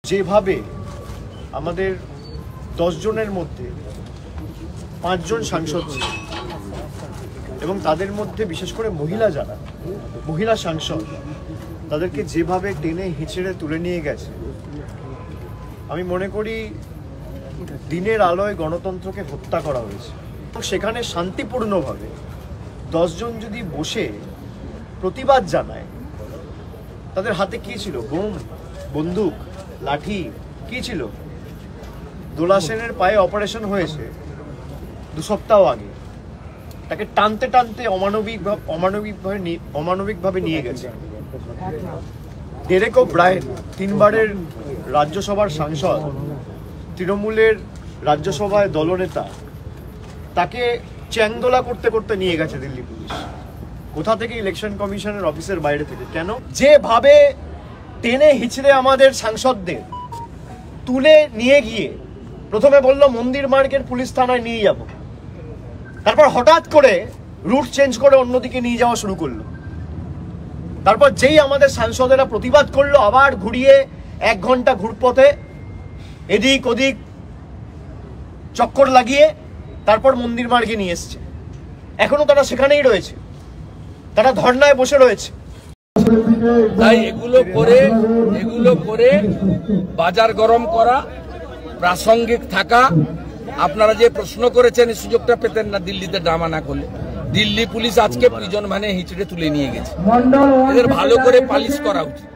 যেভাবে আমাদের 10 জনের মধ্যে 5 জন সাংসদ ছিল এবং তাদের মধ্যে বিশেষ করে মহিলা সাংসদ তাদেরকে যেভাবে টেনে হিঁচড়ে তুলে নিয়ে গেছে, আমি মনে করি দিনের আলোয় গণতন্ত্রকে হত্যা করা হয়েছে। সেখানে শান্তিপূর্ণভাবে 10 জন যদি বসে প্রতিবাদ জানায়, তাদের হাতে কি ছিল? বোম, বন্দুক, লাঠি কি ছিল? দোলা সেনের পায়ে অপারেশন হয়েছে 2 সপ্তাহ আগে, তাকে টানতে টানতে অমানবিকভাবে নিয়ে গেছে। ডেরেক ওব্রায়েন 3 বারের রাজ্যসভার সাংসদ, তৃণমূলের রাজ্যসভায় দলনেতা, তাকে চ্যাংদোলা করতে করতে নিয়ে গেছে দিল্লি পুলিশ। কোথা থেকে? ইলেকশন কমিশনের অফিসের বাইরে থেকে। কেন? যেভাবে টেনে হিচড়ে আমাদের সাংসদদের তুলে নিয়ে গিয়ে প্রথমে বলল মন্দির মার্গের পুলিশ থানায় নিয়ে যাব, তারপর হঠাৎ করে রুট চেঞ্জ করে অন্যদিকে নিয়ে যাওয়া শুরু করলো। তারপর যেই আমাদের সাংসদেরা প্রতিবাদ করলো, আবার ঘুরিয়ে 1 ঘন্টা ঘুরপথে এদিক ওদিক চক্কর লাগিয়ে তারপর মন্দির মার্গে নিয়ে এসছে। এখনো তারা সেখানেই রয়েছে, তারা ধর্নায় বসে রয়েছে। তাই এগুলো করে বাজার গরম করা, প্রাসঙ্গিক থাকা। আপনারা যে প্রশ্ন করেছেন, এই সুযোগটা পেতেন না দিল্লিতে ড্রামা না করলে। দিল্লি পুলিশ আজকে প্রিজন ভ্যানে হিঁচড়ে তুলে নিয়ে গেছে, এদের ভালো করে পালিশ করা উচিত।